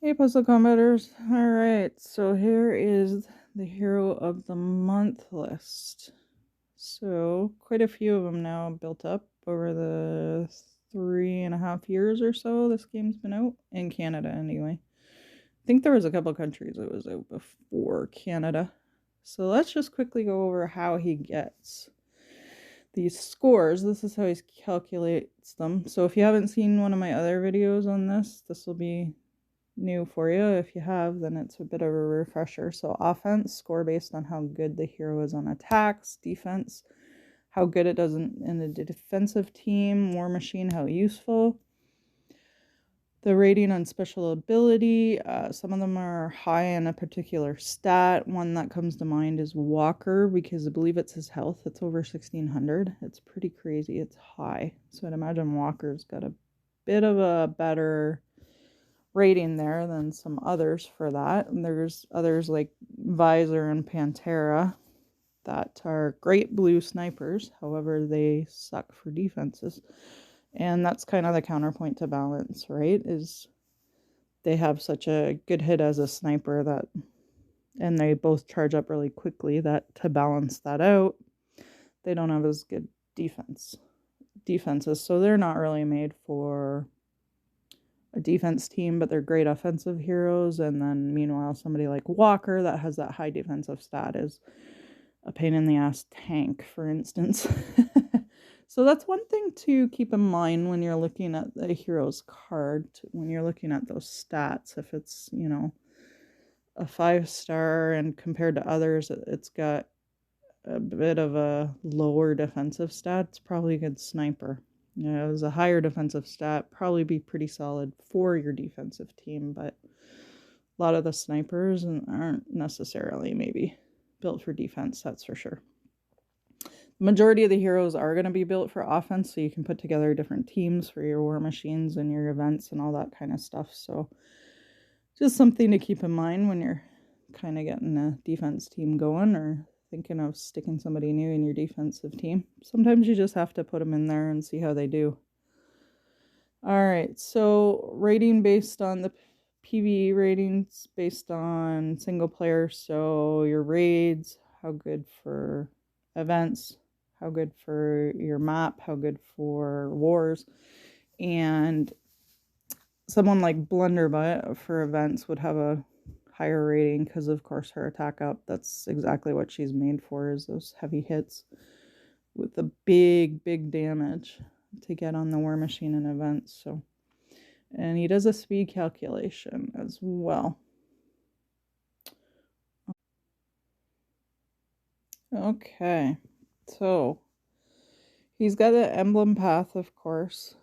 Hey, Puzzle Combaters. Alright, so here is the Hero of the Month list. So, quite a few of them now built up over the 3.5 years or so this game's been out. In Canada, anyway. I think there was a couple countries it was out before Canada. So let's just quickly go over how he gets these scores. This is how he calculates them. So if you haven't seen one of my other videos on this will be new for you. If you have, then it's a bit of a refresher. So offense, score based on how good the hero is on attacks. Defense, how good it does in a defensive team. War Machine, how useful. The rating on special ability, some of them are high in a particular stat. One that comes to mind is Walker, because I believe it's his health. It's over 1600. It's pretty crazy. It's high. So I'd imagine Walker's got a bit of a better rating there than some others for that. And there's others like Visor and Pantera that are great blue snipers. However, they suck for defenses. And that's kind of the counterpoint to balance, right? Is they have such a good hit as a sniper that, and they both charge up really quickly, that to balance that out, they don't have as good defenses. So they're not really made for a defense team, but they're great offensive heroes. And then meanwhile, somebody like Walker that has that high defensive stat is a pain in the ass tank, for instance. So that's one thing to keep in mind when you're looking at the hero's card, when you're looking at those stats. If it's, you know, a 5-star and compared to others, it's got a bit of a lower defensive stat, it's probably a good sniper. You know, it was a higher defensive stat, probably be pretty solid for your defensive team, but a lot of the snipers aren't necessarily maybe built for defense, that's for sure. The majority of the heroes are going to be built for offense, so you can put together different teams for your war machines and your events and all that kind of stuff. So just something to keep in mind when you're kind of getting a defense team going or thinking of sticking somebody new in your defensive team. Sometimes you just have to put them in there and see how they do. All right, so rating based on the PvE ratings based on single player. So your raids, how good for events, how good for your map, how good for wars. And someone like Blunderbutt for events would have a higher rating because, of course, her attack up, that's exactly what she's made for, is those heavy hits with the big damage to get on the war machine in events. So, and he does a speed calculation as well. Okay, so he's got an emblem path, of course,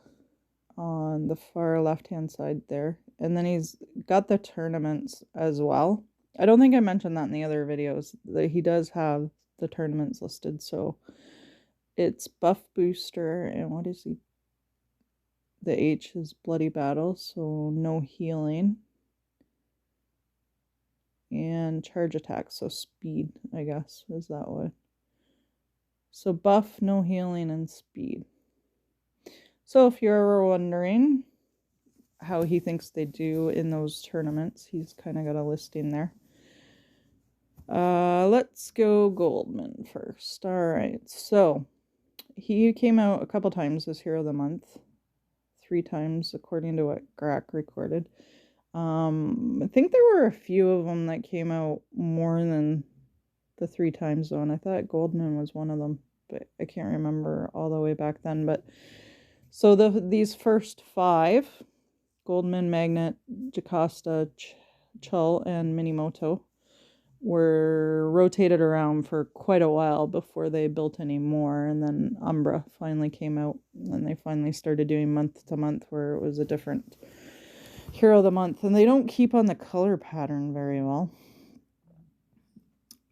on the far left-hand side there. And then he's got the tournaments as well. I don't think I mentioned that in the other videos. He does have the tournaments listed. So it's Buff Booster, and what is he? The H is Bloody Battle, so no healing. And charge attack, so speed, I guess, is that one. So buff, no healing, and speed. So if you're ever wondering how he thinks they do in those tournaments, he's kind of got a listing there. Let's go Goldman first. All right, so he came out a couple times as Hero of the Month. 3 times, according to what Grak recorded. I think there were a few of them that came out more than the 3 times though, and I thought Goldman was one of them, but I can't remember all the way back then. But so these first 5, Goldman, Magnet, Jocasta, Chull, and Minimoto, were rotated around for quite a while before they built any more, and then Umbra finally came out, and they finally started doing month to month where it was a different Hero of the Month. And they don't keep on the color pattern very well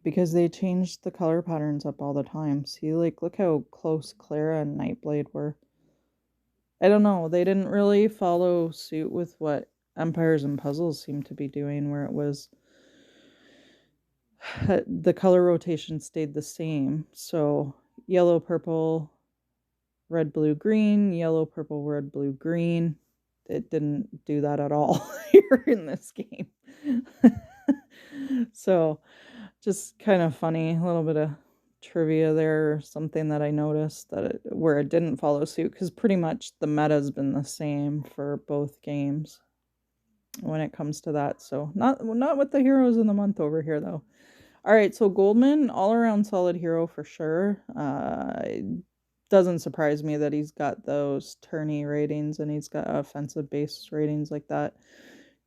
because they changed the color patterns up all the time. See, like, look how close Clara and Nightblade were. I don't know, they didn't really follow suit with what Empires and Puzzles seemed to be doing, where it was the color rotation stayed the same. So yellow, purple, red, blue, green, yellow, purple, red, blue, green. It didn't do that at all. here in this game. So just kind of funny, a little bit of trivia there, something that I noticed that where it didn't follow suit, because pretty much the meta's been the same for both games when it comes to that. So not with the heroes of the month over here though. All right, so Goldman, all around solid hero for sure. It doesn't surprise me that he's got those tourney ratings and he's got offensive base ratings like that.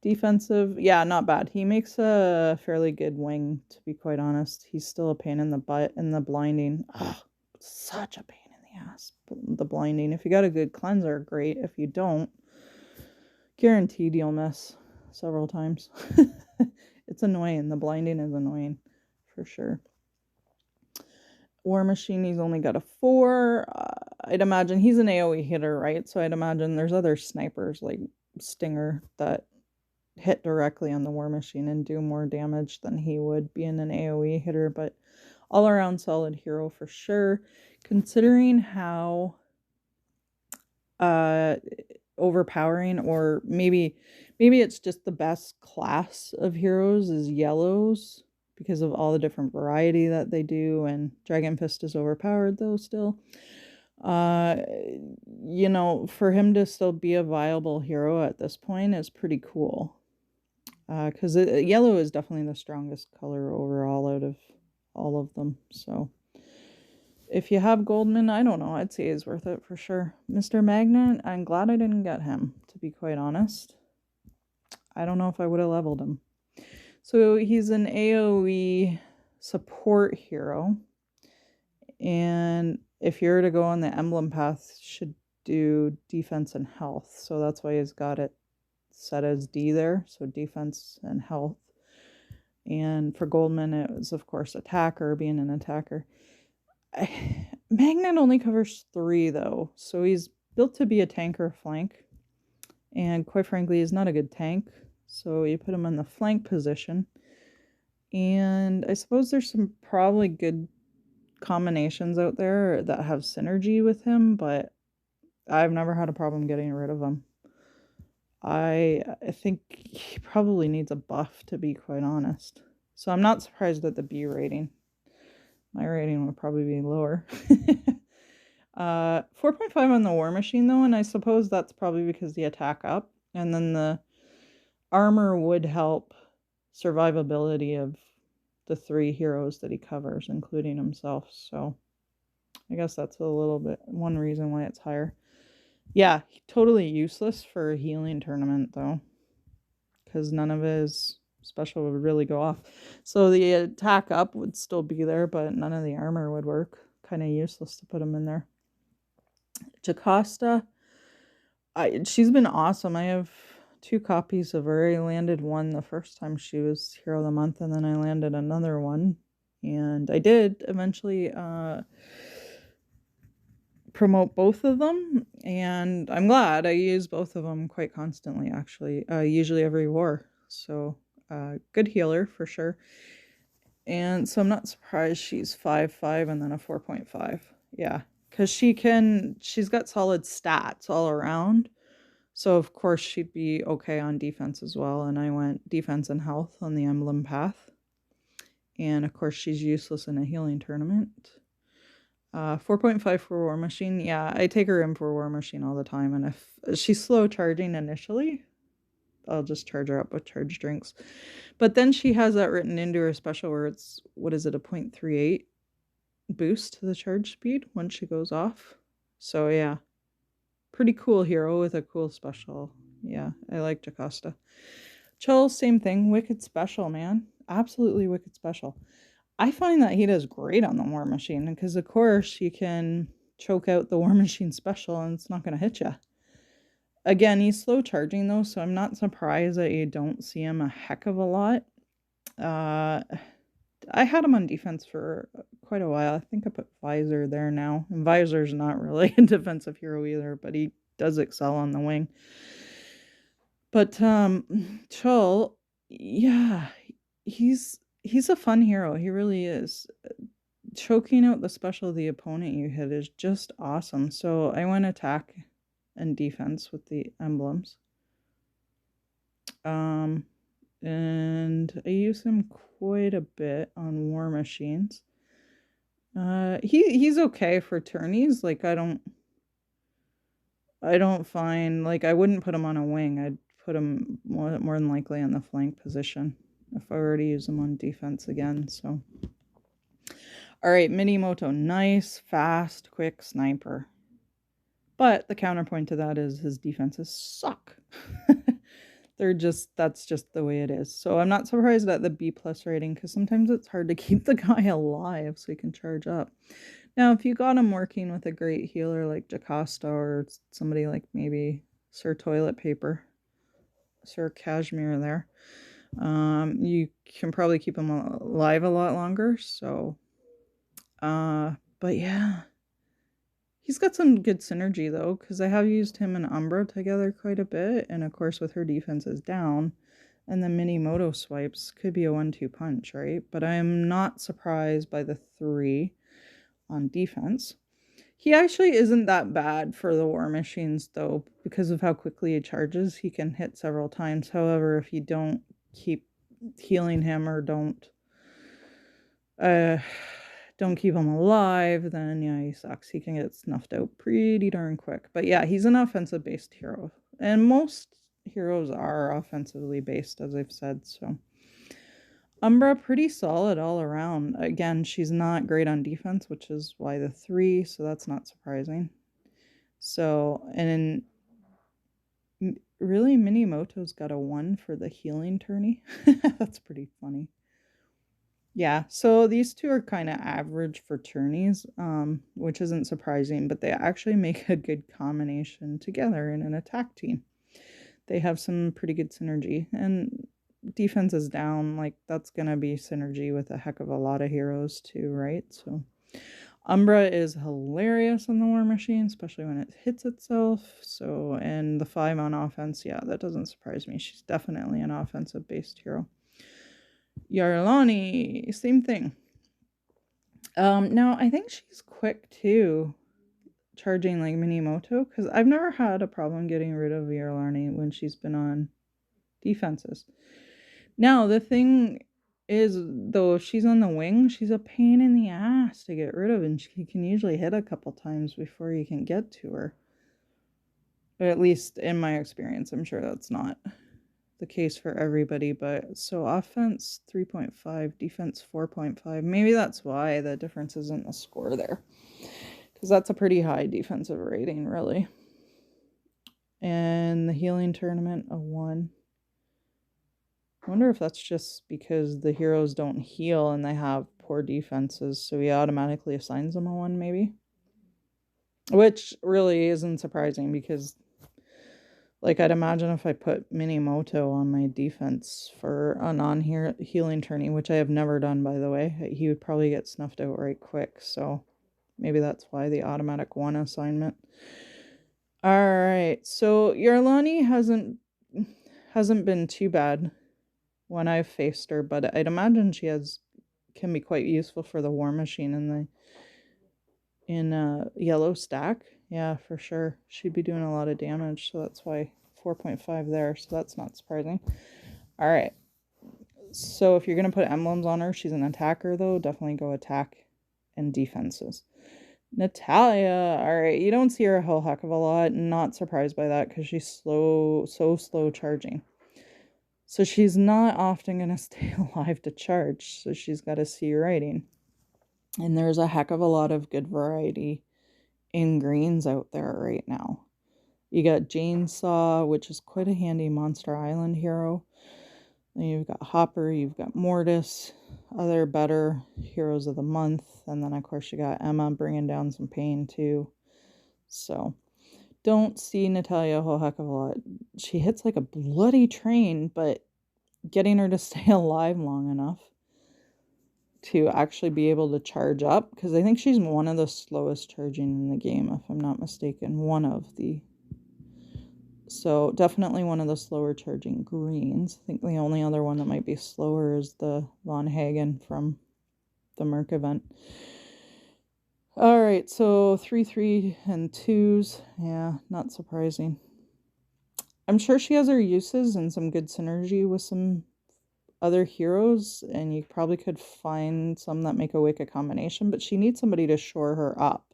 Defensive, yeah, not bad. He makes a fairly good wing, to be quite honest. He's still a pain in the butt and the blinding. Oh, such a pain in the ass. The blinding. If you got a good cleanser, great. If you don't, guaranteed you'll miss several times. It's annoying. The blinding is annoying for sure. War Machine, he's only got a 4. I'd imagine he's an AoE hitter, right? So I'd imagine there's other snipers like Stinger that hit directly on the War Machine and do more damage than he would being an AoE hitter, but all around solid hero for sure. Considering how overpowering, or maybe it's just the best class of heroes is yellows because of all the different variety that they do, and Dragon Fist is overpowered though still. You know, for him to still be a viable hero at this point is pretty cool. Because yellow is definitely the strongest color overall out of all of them. So if you have Goldman, I don't know, I'd say he's worth it for sure. Mr. Magnet, I'm glad I didn't get him, to be quite honest. I don't know if I would have leveled him. So he's an AoE support hero. And if you're to go on the emblem path, should do defense and health. So that's why he's got it set as D there. So defense and health. And for Goldman, it was, of course, attacker, being an attacker. Magnet only covers 3, though. So he's built to be a tanker flank. And quite frankly, he's not a good tank. So you put him in the flank position. And I suppose there's some probably good combinations out there that have synergy with him, but I've never had a problem getting rid of him. I think he probably needs a buff, to be quite honest. So I'm not surprised at the B rating. My rating would probably be lower. 4.5 on the War Machine though, and I suppose that's probably because the attack up, and then the armor would help survivability of the 3 heroes that he covers, including himself. So I guess that's a little bit one reason why it's higher. Yeah, totally useless for a healing tournament though, because none of his special would really go off. So the attack up would still be there, but none of the armor would work. Kind of useless to put him in there. Jocasta, she's been awesome. I have 2 copies of her. I landed one the first time she was Hero of the Month, and then I landed another one. And I did eventually promote both of them, and I'm glad. I use both of them quite constantly, actually, usually every war. So good healer for sure. And so I'm not surprised she's 5.5 and then a 4.5. Yeah, because she's got solid stats all around. So of course she'd be okay on defense as well. And I went defense and health on the emblem path. And of course she's useless in a healing tournament. 4.5 for War Machine. Yeah, I take her in for War Machine all the time. And if she's slow charging initially, I'll just charge her up with charge drinks. But then she has that written into her special where it's, what is it, a 0.38 boost to the charge speed once she goes off. So yeah, pretty cool hero with a cool special. Yeah, I like Jocasta. Chell, same thing. Wicked special, man. Absolutely wicked special. I find that he does great on the War Machine because, of course, you can choke out the War Machine special and it's not going to hit you. Again, he's slow charging though, so I'm not surprised that you don't see him a heck of a lot. I had him on defense for quite a while. I think I put Visor there now. And Visor's not really a defensive hero either, but he does excel on the wing. But Chul, yeah, he's a fun hero. He really is. Choking out the special of the opponent you hit is just awesome. So I went attack and defense with the emblems. And I use him quite a bit on war machines. He's okay for tourneys. Like I don't find, like, I wouldn't put him on a wing. I'd put him more than likely in the flank position if I were to use him on defense again. So, all right, Minimoto, nice, fast, quick sniper. But the counterpoint to that is his defenses suck. That's just the way it is. So I'm not surprised at the B plus rating, because sometimes it's hard to keep the guy alive so he can charge up. Now, if you got him working with a great healer like Jocasta, or somebody like maybe Sir Toilet Paper, Sir Cashmere there, you can probably keep him alive a lot longer. So, but yeah. He's got some good synergy, though, because I have used him and Umbra together quite a bit, and of course with her defenses down, and the Minimoto swipes could be a 1-2 punch, right? But I am not surprised by the 3 on defense. He actually isn't that bad for the war machines, though, because of how quickly he charges. He can hit several times. However, if you don't keep healing him or don't keep him alive, then yeah, he sucks. He can get snuffed out pretty darn quick. But yeah, he's an offensive based hero, and most heroes are offensively based, as I've said. So Umbra, pretty solid all around. Again, she's not great on defense, which is why the 3, so that's not surprising. So, and really, Minimoto's got a 1 for the healing tourney. That's pretty funny. Yeah, so these two are kind of average for tourneys, which isn't surprising, but they actually make a good combination together in an attack team. They have some pretty good synergy, and defense is down, like that's gonna be synergy with a heck of a lot of heroes too, right? So Umbra is hilarious on the war machine, especially when it hits itself. So, and the 5 on offense, yeah, that doesn't surprise me. She's definitely an offensive based hero. Yarlani, same thing. Now I think she's quick too, charging like Minimoto, because I've never had a problem getting rid of Yarlani when she's been on defenses. Now the thing is, though, if she's on the wing, she's a pain in the ass to get rid of, and she can usually hit a couple times before you can get to her. Or at least in my experience, I'm sure that's not the case for everybody, but so offense 3.5, defense 4.5. Maybe that's why the difference isn't a score there, because that's a pretty high defensive rating, really. And the healing tournament, a 1. I wonder if that's just because the heroes don't heal and they have poor defenses, so he automatically assigns them a 1, maybe, which really isn't surprising, because like, I'd imagine if I put Minimoto on my defense for a non-healing tourney, which I have never done, by the way, he would probably get snuffed out right quick. So maybe that's why the automatic 1 assignment. All right, so Yarlani hasn't been too bad when I've faced her, but I'd imagine she can be quite useful for the war machine in yellow stack. Yeah, for sure. She'd be doing a lot of damage, so that's why 4.5 there, so that's not surprising. All right. So if you're going to put emblems on her, she's an attacker, though. Definitely go attack and defenses. Natalia. All right. You don't see her a whole heck of a lot. Not surprised by that, because she's so slow charging. So she's not often going to stay alive to charge, so she's got a C rating. And there's a heck of a lot of good variety in greens out there right now. You got Jane Saw, which is quite a handy Monster Island hero. Then you've got Hopper, you've got Mortis, other better heroes of the month. And then, of course, you got Emma bringing down some pain, too. So, don't see Natalia a whole heck of a lot. She hits like a bloody train, but getting her to stay alive long enough to actually be able to charge up, because I think she's one of the slowest charging in the game, if I'm not mistaken. So definitely one of the slower charging greens. I think the only other one that might be slower is the Von Hagen from the Merc event. All right, so 3, 3, and 2s. Yeah, not surprising. I'm sure she has her uses and some good synergy with some other heroes, and you probably could find some that make a wicked combination, but she needs somebody to shore her up,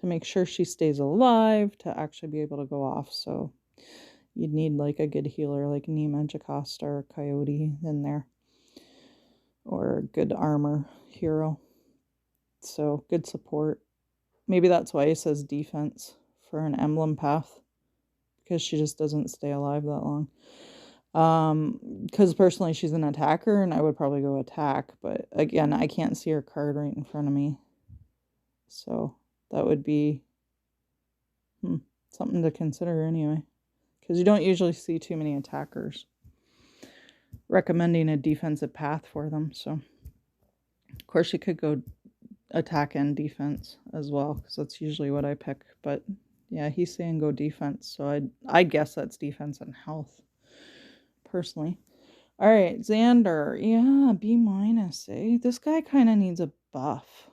to make sure she stays alive, to actually be able to go off. So you'd need like a good healer like Nima, Jocasta, or Coyote in there, or a good armor hero. So good support. Maybe that's why he says defense for an emblem path, because she just doesn't stay alive that long. Because personally she's an attacker and I would probably go attack, but again, I can't see her card right in front of me. So that would be something to consider anyway, because you don't usually see too many attackers recommending a defensive path for them. So of course you could go attack and defense as well, because that's usually what I pick. But yeah, he's saying go defense, so I'd guess that's defense and health personally. All right, Xander. Yeah, B minus, eh? This guy kind of needs a buff.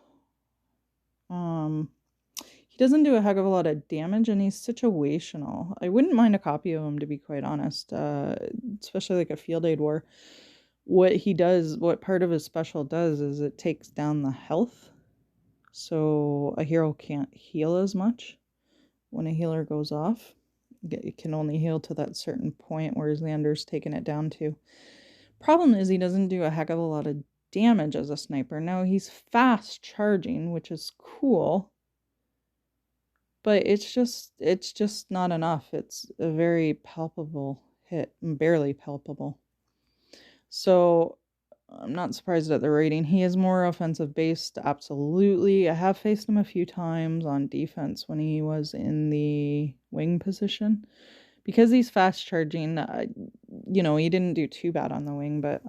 He doesn't do a heck of a lot of damage, and he's situational. I wouldn't mind a copy of him, to be quite honest, especially like a field aid war. What he does, what part of his special does, is it takes down the health. So a hero can't heal as much when a healer goes off. It can only heal to that certain point where Xander's taken it down to. Problem is he doesn't do a heck of a lot of damage as a sniper. Now he's fast charging, which is cool, but it's just not enough. It's a very palpable hit, barely palpable. So I'm not surprised at the rating. He is more offensive based, absolutely. I have faced him a few times on defense when he was in the wing position. Because he's fast charging, he didn't do too bad on the wing, but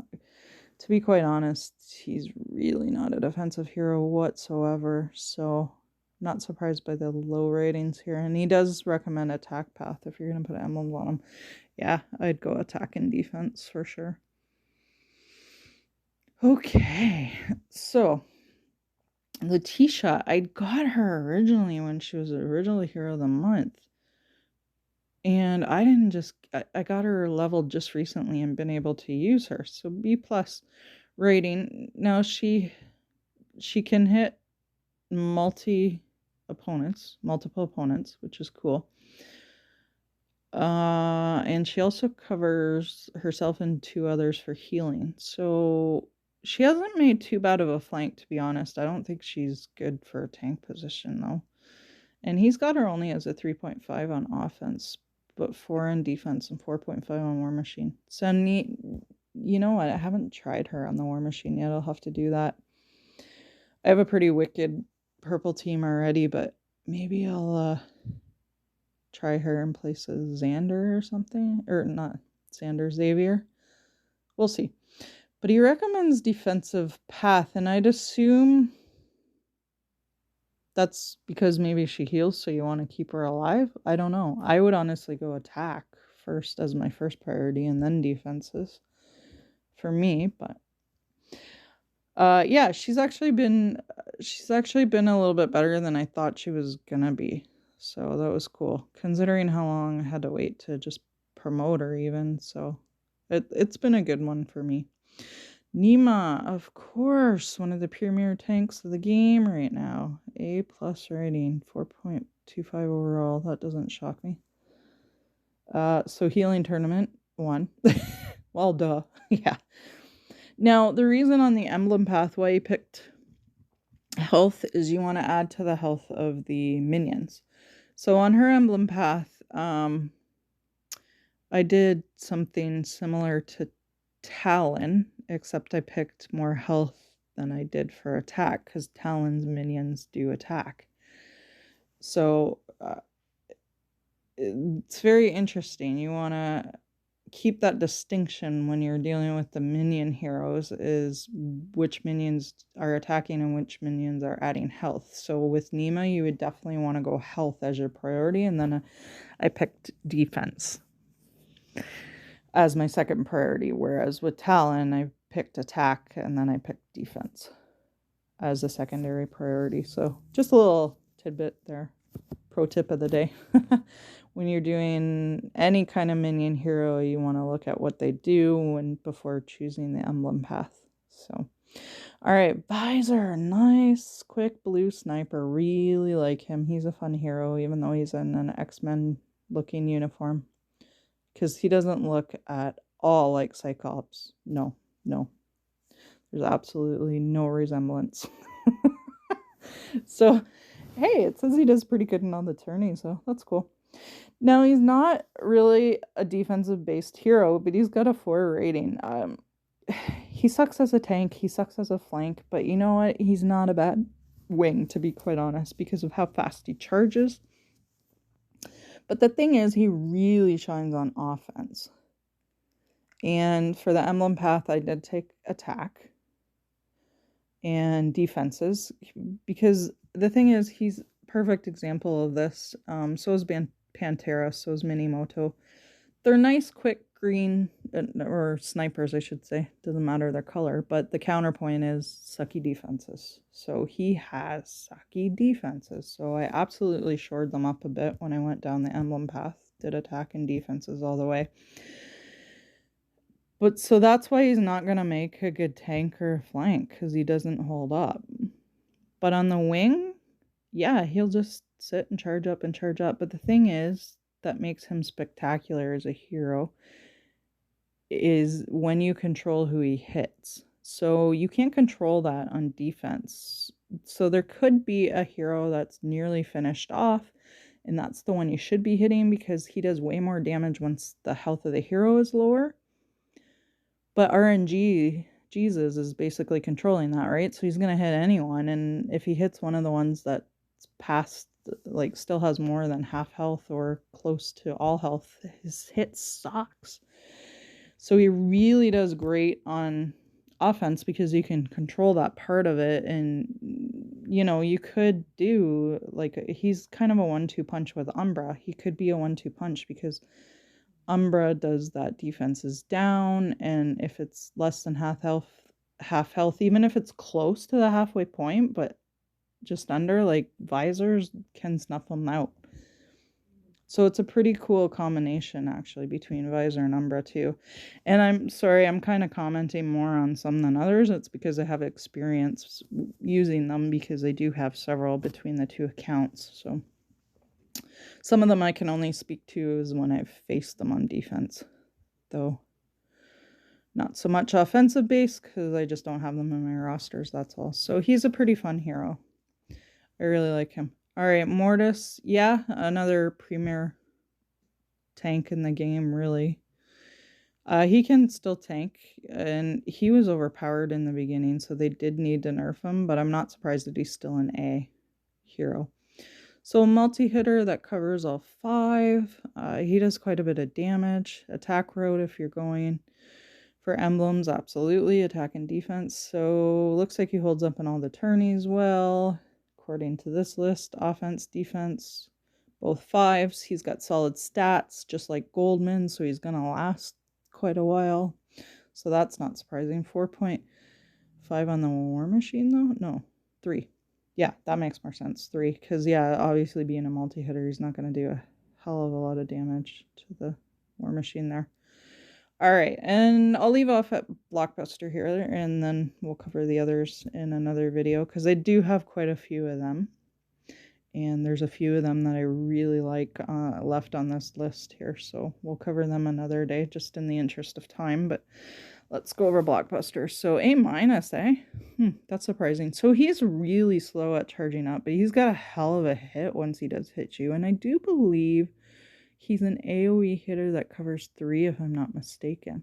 to be quite honest, he's really not a defensive hero whatsoever. So not surprised by the low ratings here. And he does recommend attack path if you're going to put emblems on him. Yeah, I'd go attack and defense for sure. Okay, so Leticia, I got her originally when she was originally Hero of the Month. And I didn't just, I got her leveled just recently and been able to use her. So B+ rating. Now she can hit multiple opponents, which is cool. And she also covers herself and 2 others for healing. So she hasn't made too bad of a flank, to be honest. I don't think she's good for a tank position, though. And he's got her only as a 3.5 on offense, but 4 in defense and 4.5 on War Machine. So neat. You know what? I haven't tried her on the War Machine yet. I'll have to do that. I have a pretty wicked purple team already, but maybe I'll try her in place of Xander or something. Or not Xander, Xavier. We'll see. But he recommends defensive path, and I'd assume that's because maybe she heals, so you want to keep her alive? I don't know. I would honestly go attack first as my first priority, and then defenses for me. But yeah, she's actually been a little bit better than I thought she was gonna be. So that was cool, considering how long I had to wait to just promote her even. So it's been a good one for me. Nima, of course, one of the premier tanks of the game right now. A+ rating, 4.25 overall. That doesn't shock me. So healing tournament, 1. Well, duh. Yeah. Now, the reason on the emblem path why you picked health is you want to add to the health of the minions. So on her emblem path, I did something similar to Talon, except I picked more health than I did for attack, because Talon's minions do attack. So it's very interesting. You want to keep that distinction when you're dealing with the minion heroes, is which minions are attacking and which minions are adding health. So with Nima, you would definitely want to go health as your priority, and then I picked defense as my second priority, whereas with Talon, I picked attack and then I picked defense as a secondary priority. So just a little tidbit there. Pro tip of the day. when you're doing any kind of minion hero, you want to look at what they do before choosing the emblem path. So, all right, Visor, nice, quick blue sniper. Really like him. He's a fun hero, even though he's in an X-Men looking uniform, because he doesn't look at all like Cyclops. No, no. There's absolutely no resemblance. So, hey, it says he does pretty good in all the tourneys, so that's cool. Now, he's not really a defensive-based hero, but he's got a 4 rating. He sucks as a tank, he sucks as a flank, but you know what? He's not a bad wing, to be quite honest, because of how fast he charges. But the thing is, he really shines on offense. And for the emblem path, I did take attack and defenses, because the thing is, he's a perfect example of this. So is Pantera, so is Minimoto. They're nice, quick green, or snipers, I should say. Doesn't matter their color, but the counterpoint is sucky defenses. So he has sucky defenses. So I absolutely shored them up a bit when I went down the emblem path. Did attack and defenses all the way. But so that's why he's not going to make a good tank or flank, because he doesn't hold up. But on the wing, yeah, he'll just sit and charge up and charge up. But the thing is, that makes him spectacular as a hero is when you control who he hits. So you can't control that on defense. So there could be a hero that's nearly finished off, and that's the one you should be hitting, because he does way more damage once the health of the hero is lower. But RNG, Jesus, is basically controlling that, right? So he's going to hit anyone, and if he hits one of the ones that's past, like, still has more than half health or close to all health, his hit sucks. So he really does great on offense, because you can control that part of it. And, you know, you could do, like, he's kind of a 1-2 punch with Umbra. He could be a 1-2 punch, because Umbra does that defense is down, and if it's less than half health, even if it's close to the halfway point, but just under, like, Visors can snuff them out. So it's a pretty cool combination, actually, between Visor and Umbra, too. And I'm sorry, I'm kind of commenting more on some than others. It's because I have experience using them, because I do have several between the two accounts. So some of them I can only speak to is when I've faced them on defense, though not so much offensive base, because I just don't have them in my rosters, that's all. So he's a pretty fun hero. I really like him. All right, Mortis. Yeah, another premier tank in the game, really. He can still tank, and he was overpowered in the beginning, so they did need to nerf him, but I'm not surprised that he's still an A hero. So a multi-hitter that covers all 5. He does quite a bit of damage. Attack road if you're going for emblems, absolutely. Attack and defense. So looks like he holds up in all the tourneys well. According to this list, offense, defense, both 5s. He's got solid stats, just like Goldman, so he's going to last quite a while. So that's not surprising. 4.5 on the War Machine, though? No, 3. Yeah, that makes more sense. 3, because, yeah, obviously being a multi-hitter, he's not going to do a hell of a lot of damage to the War Machine there. All right, and I'll leave off at Blockbuster here, and then we'll cover the others in another video, because I do have quite a few of them. And there's a few of them that I really like left on this list here, so we'll cover them another day, just in the interest of time. But let's go over Blockbuster. So A-, eh? That's surprising. So he's really slow at charging up, but he's got a hell of a hit once he does hit you. And I do believe he's an AoE hitter that covers 3, if I'm not mistaken.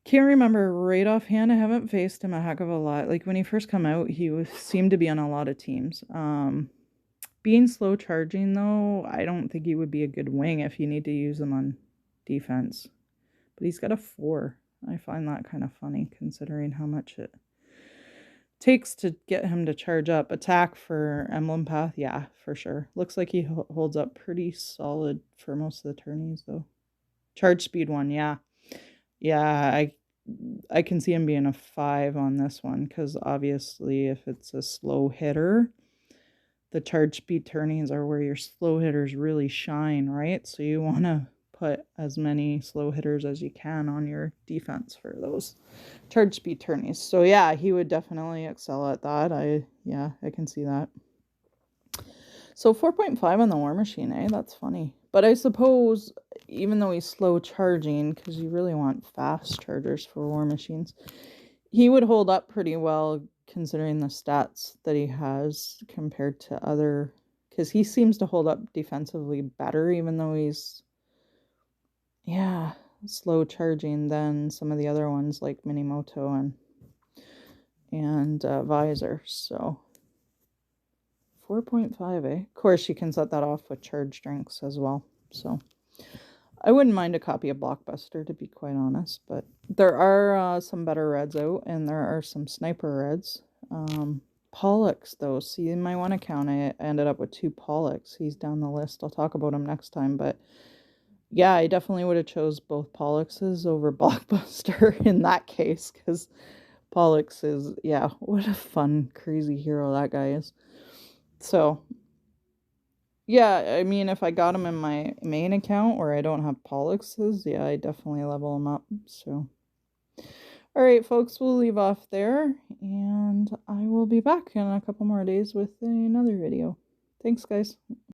Can't remember right offhand. I haven't faced him a heck of a lot. Like, when he first come out, he seemed to be on a lot of teams. Being slow charging, though, I don't think he would be a good wing if you need to use him on defense. But he's got a 4. I find that kind of funny, considering how much it takes to get him to charge up. Attack for Emblem Path, yeah, for sure. Looks like he holds up pretty solid for most of the tourneys, though. Charge speed 1, yeah. Yeah, I can see him being a 5 on this one, because obviously if it's a slow hitter, the charge speed tourneys are where your slow hitters really shine, right? So you want to put as many slow hitters as you can on your defense for those charge speed tourneys. So yeah, he would definitely excel at that. I can see that. So 4.5 on the War Machine, eh? That's funny. But I suppose, even though he's slow charging, because you really want fast chargers for War Machines, he would hold up pretty well considering the stats that he has compared to other... Because he seems to hold up defensively better, even though he's... Yeah, slow charging than some of the other ones like Minimoto and Visor, so... 4.5, eh? Of course, you can set that off with charge drinks as well. So I wouldn't mind a copy of Blockbuster, to be quite honest. But there are some better reds out, and there are some sniper reds. Pollux, though. See, in my one account, I ended up with 2 Pollux. He's down the list. I'll talk about him next time. But yeah, I definitely would have chose both Polluxes over Blockbuster in that case. Because Pollux is, yeah, what a fun, crazy hero that guy is. So, yeah, I mean, if I got him in my main account where I don't have Polluxes, yeah, I definitely level him up. So, all right, folks, we'll leave off there, and I will be back in a couple more days with another video. Thanks, guys.